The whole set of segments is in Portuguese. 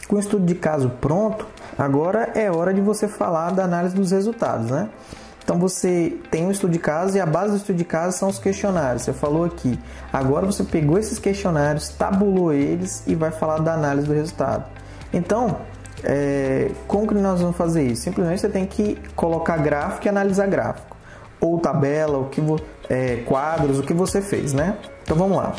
Com o estudo de caso pronto, agora é hora de você falar da análise dos resultados, né? Então você tem um estudo de caso e a base do estudo de caso são os questionários. Você falou aqui. Agora você pegou esses questionários, tabulou eles e vai falar da análise do resultado. Então, como que nós vamos fazer isso? Simplesmente você tem que colocar gráfico e analisar gráfico. Ou tabela, quadros, o que você fez, né? Então vamos lá.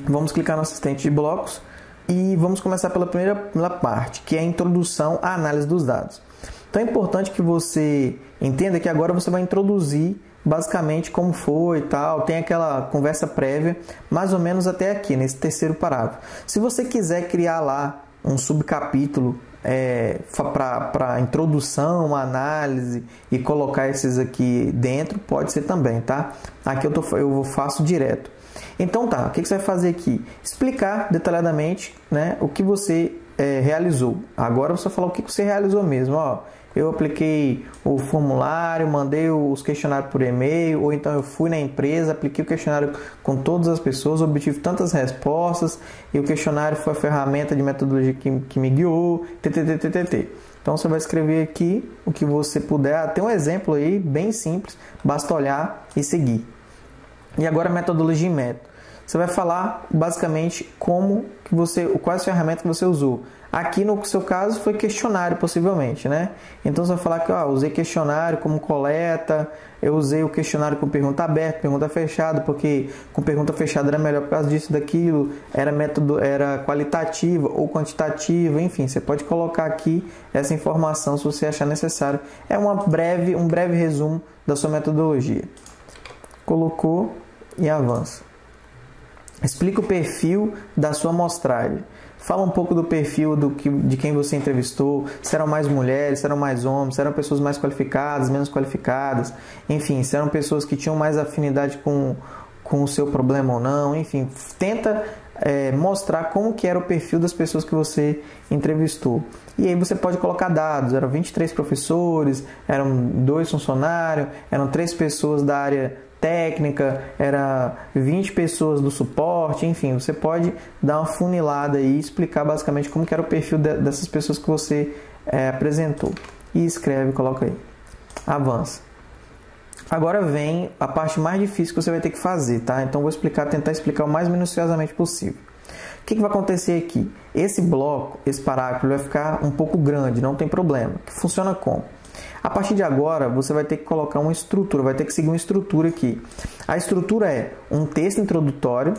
Vamos clicar no assistente de blocos e vamos começar pela primeira parte, que é a introdução à análise dos dados. Então é importante que você entenda que agora você vai introduzir basicamente como foi e tal, tem aquela conversa prévia, mais ou menos até aqui, nesse terceiro parágrafo. Se você quiser criar lá um subcapítulo para introdução, análise e colocar esses aqui dentro, pode ser também, tá? Aqui eu faço direto. Então tá, o que você vai fazer aqui? Explicar detalhadamente, né, o que você realizou. Agora você vai falar o que você realizou mesmo. Ó, eu apliquei o formulário, mandei os questionários por e-mail, ou então eu fui na empresa, apliquei o questionário com todas as pessoas, obtive tantas respostas, e o questionário foi a ferramenta de metodologia que me guiou, ttt. Então você vai escrever aqui o que você puder. Tem um exemplo aí bem simples, basta olhar e seguir. E agora metodologia e método. Você vai falar basicamente quais ferramentas que você usou. Aqui no seu caso foi questionário possivelmente, né? Então você vai falar que usei questionário como coleta, eu usei o questionário com pergunta aberta, pergunta fechada, porque com pergunta fechada era melhor por causa disso, daquilo, era qualitativa ou quantitativa, enfim, você pode colocar aqui essa informação se você achar necessário. É um breve resumo da sua metodologia. Colocou e avança. Explica o perfil da sua amostragem. Fala um pouco do perfil de quem você entrevistou, se eram mais mulheres, se eram mais homens, se eram pessoas mais qualificadas, menos qualificadas, enfim, se eram pessoas que tinham mais afinidade com o seu problema ou não, enfim, tenta mostrar como que era o perfil das pessoas que você entrevistou. E aí você pode colocar dados, eram 23 professores, eram 2 funcionários, eram 3 pessoas da área técnica, era 20 pessoas do suporte, enfim, você pode dar uma funilada e explicar basicamente como que era o perfil dessas pessoas que você apresentou. E escreve, coloca aí. Avança. Agora vem a parte mais difícil que você vai ter que fazer, tá? Então vou tentar explicar o mais minuciosamente possível. O que vai acontecer aqui? Esse bloco, esse parágrafo vai ficar um pouco grande, não tem problema. Funciona como? A partir de agora, você vai ter que colocar uma estrutura, vai ter que seguir uma estrutura aqui. A estrutura é um texto introdutório,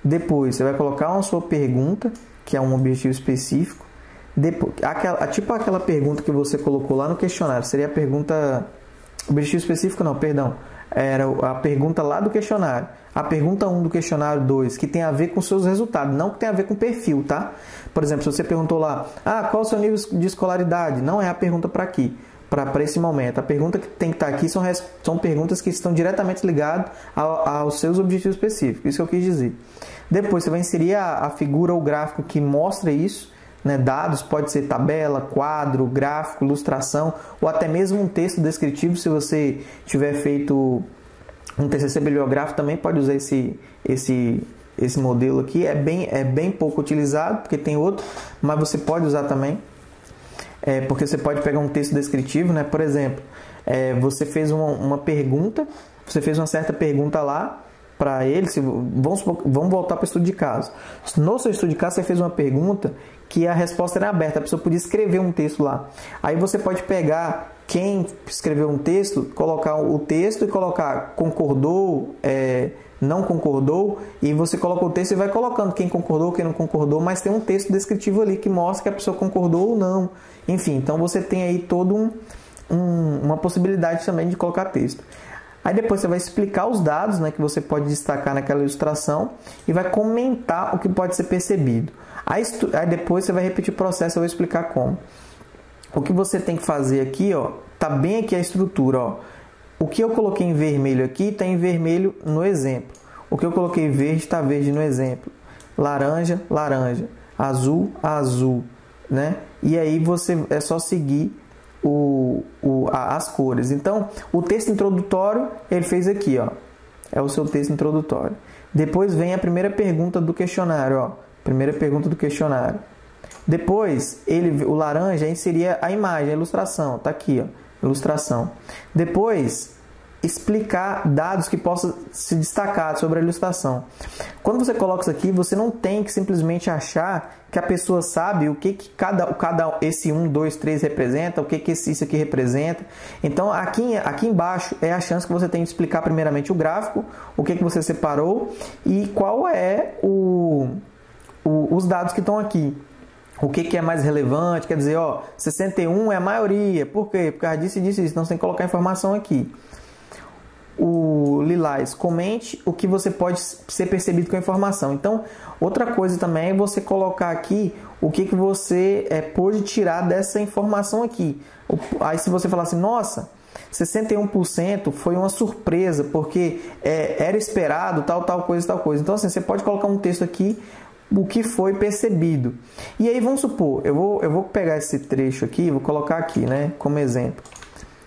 depois você vai colocar uma sua pergunta, que é um objetivo específico, depois, tipo aquela pergunta que você colocou lá no questionário, seria a pergunta... Objetivo específico não, perdão. Era a pergunta lá do questionário. A pergunta 1 do questionário 2, que tem a ver com seus resultados, não que tem a ver com perfil, tá? Por exemplo, se você perguntou lá, qual é o seu nível de escolaridade? Não é a pergunta para aqui, para esse momento. A pergunta que tem que estar aqui são perguntas que estão diretamente ligadas aos seus objetivos específicos. Isso que eu quis dizer. Depois você vai inserir a figura ou gráfico que mostra isso, né? Dados, pode ser tabela, quadro, gráfico, ilustração ou até mesmo um texto descritivo. Se você tiver feito um TCC bibliográfico, também pode usar esse modelo aqui. É bem pouco utilizado, porque tem outro, mas você pode usar também, porque você pode pegar um texto descritivo, né? Por exemplo, você fez uma pergunta, você fez uma certa pergunta lá para ele, vamos voltar para o estudo de caso. No seu estudo de caso, você fez uma pergunta que a resposta era aberta, a pessoa podia escrever um texto lá. Aí você pode pegar quem escreveu um texto, colocar o texto e colocar concordou, não concordou, e você coloca o texto e vai colocando quem concordou, quem não concordou, mas tem um texto descritivo ali que mostra que a pessoa concordou ou não. Enfim, então você tem aí toda uma possibilidade também de colocar texto. Aí depois você vai explicar os dados, né, que você pode destacar naquela ilustração e vai comentar o que pode ser percebido. Aí depois você vai repetir o processo, eu vou explicar como. O que você tem que fazer aqui, tá bem aqui a estrutura, ó. O que eu coloquei em vermelho aqui está em vermelho no exemplo. O que eu coloquei em verde está verde no exemplo. Laranja, laranja. Azul, azul, né? E aí é só seguir as cores. Então, o texto introdutório ele fez aqui, ó, é o seu texto introdutório. Depois vem a primeira pergunta do questionário, ó, primeira pergunta do questionário. Depois, o laranja seria a imagem, a ilustração, tá aqui, ó, ilustração. Depois, explicar dados que possam se destacar sobre a ilustração. Quando você coloca isso aqui, você não tem que simplesmente achar que a pessoa sabe o que cada esse 1, 2, 3 representa, o que isso aqui representa. Então, aqui embaixo é a chance que você tem de explicar primeiramente o gráfico, o que você separou e qual é os dados que estão aqui. O que é mais relevante, quer dizer, ó, 61 é a maioria. Por quê? Por causa disso e disso. Então, você tem que colocar informação aqui. O lilás, comente o que você pode ser percebido com a informação. Então, outra coisa também é você colocar aqui o que você pôde tirar dessa informação aqui. Aí se você falar assim, nossa, 61% foi uma surpresa, porque era esperado tal coisa. Então, assim, você pode colocar um texto aqui, o que foi percebido. E aí, vamos supor, eu vou pegar esse trecho aqui, vou colocar aqui, né, como exemplo.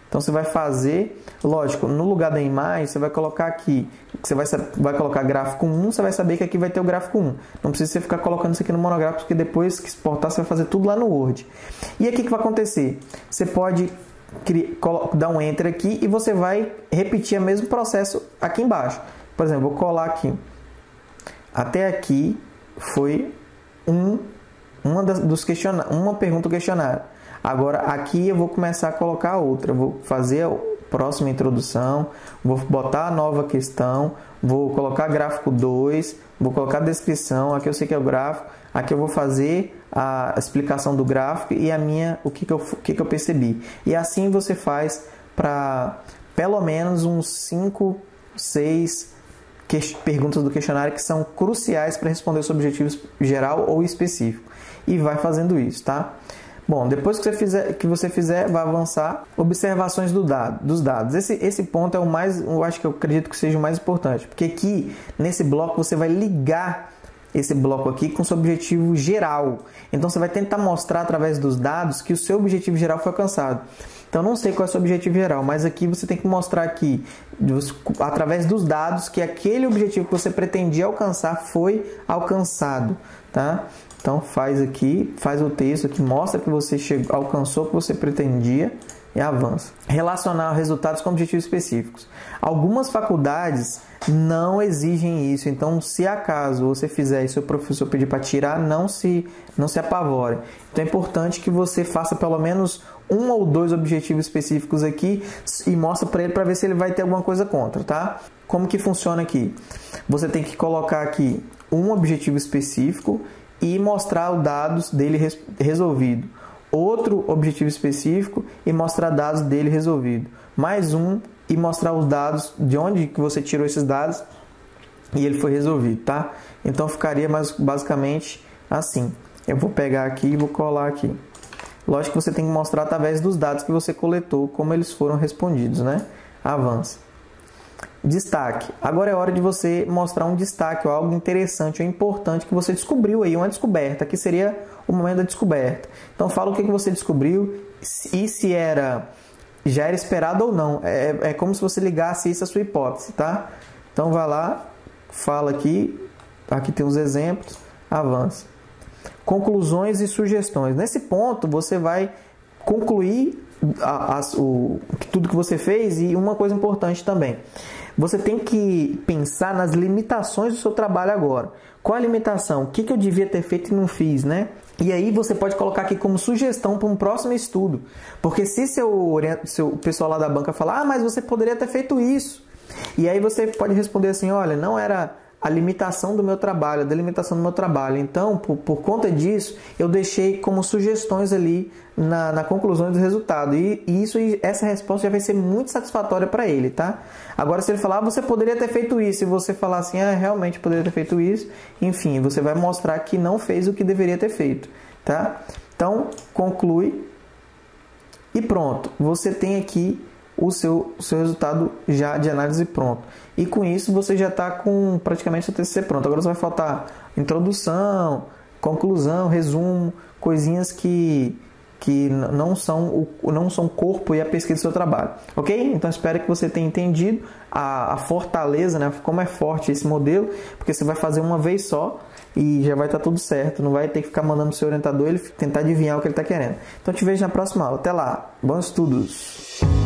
Então, você vai fazer, lógico, no lugar da imagem, você vai colocar aqui, você vai colocar gráfico 1, você vai saber que aqui vai ter o gráfico 1. Não precisa você ficar colocando isso aqui no monográfico, porque depois que exportar, você vai fazer tudo lá no Word. E aqui o que vai acontecer? Você pode dar um Enter aqui e você vai repetir o mesmo processo aqui embaixo. Por exemplo, vou colar aqui. Até aqui foi uma pergunta do questionário. Agora, aqui eu vou começar a colocar outra. Eu vou fazer a próxima introdução, vou botar a nova questão, vou colocar gráfico 2, vou colocar a descrição, aqui eu sei que é o gráfico, aqui eu vou fazer a explicação do gráfico e o que eu percebi. E assim você faz para pelo menos uns 5, 6 perguntas do questionário que são cruciais para responder os objetivos geral ou específico. E vai fazendo isso, tá? Bom, depois que você fizer, vai avançar observações dos dados. Esse ponto é o mais, eu acredito que seja o mais importante, porque aqui nesse bloco você vai ligar esse bloco aqui com o seu objetivo geral. Então você vai tentar mostrar através dos dados que o seu objetivo geral foi alcançado. Então não sei qual é o seu objetivo geral, mas aqui você tem que mostrar aqui através dos dados que aquele objetivo que você pretendia alcançar foi alcançado, tá? Então faz o texto que mostra que você alcançou o que você pretendia e avança. Relacionar resultados com objetivos específicos. Algumas faculdades não exigem isso, então se acaso você fizer e seu professor pedir para tirar, não se apavore. Então é importante que você faça pelo menos 1 ou 2 objetivos específicos aqui e mostra para ele para ver se ele vai ter alguma coisa contra, tá? Como que funciona aqui? Você tem que colocar aqui um objetivo específico e mostrar os dados dele resolvido. Outro objetivo específico e mostrar dados dele resolvido. Mais um e mostrar os dados de onde que você tirou esses dados e ele foi resolvido, tá? Então ficaria basicamente assim. Eu vou pegar aqui e vou colar aqui. Lógico que você tem que mostrar através dos dados que você coletou como eles foram respondidos, né? Avança. Destaque. Agora é hora de você mostrar um destaque ou algo interessante ou importante que você descobriu aí, uma descoberta. Aqui seria o momento da descoberta. Então fala o que você descobriu e se já era esperado ou não. É como se você ligasse isso à sua hipótese, tá? Então vai lá, fala aqui tem os exemplos, avança. Conclusões e sugestões. Nesse ponto você vai concluir tudo que você fez e uma coisa importante também. Você tem que pensar nas limitações do seu trabalho agora. Qual a limitação? O que eu devia ter feito e não fiz, né? E aí você pode colocar aqui como sugestão para um próximo estudo. Porque se seu pessoal lá da banca falar, mas você poderia ter feito isso. E aí você pode responder assim, olha, não era a limitação do meu trabalho, a delimitação do meu trabalho. Então, por conta disso, eu deixei como sugestões ali na conclusão do resultado. E essa resposta já vai ser muito satisfatória para ele, tá? Agora, se ele falar, você poderia ter feito isso, e você falar assim, realmente poderia ter feito isso, enfim, você vai mostrar que não fez o que deveria ter feito, tá? Então, conclui e pronto. Você tem aqui o seu resultado já de análise pronto. E com isso você já está com praticamente o TCC pronto. Agora só vai faltar introdução, conclusão, resumo, coisinhas que que não são o corpo e a pesquisa do seu trabalho, ok? Então espero que você tenha entendido a fortaleza, né? Como é forte esse modelo, porque você vai fazer uma vez só e já vai estar tudo certo, não vai ter que ficar mandando pro seu orientador ele tentar adivinhar o que ele está querendo. Então te vejo na próxima aula, até lá, bons estudos!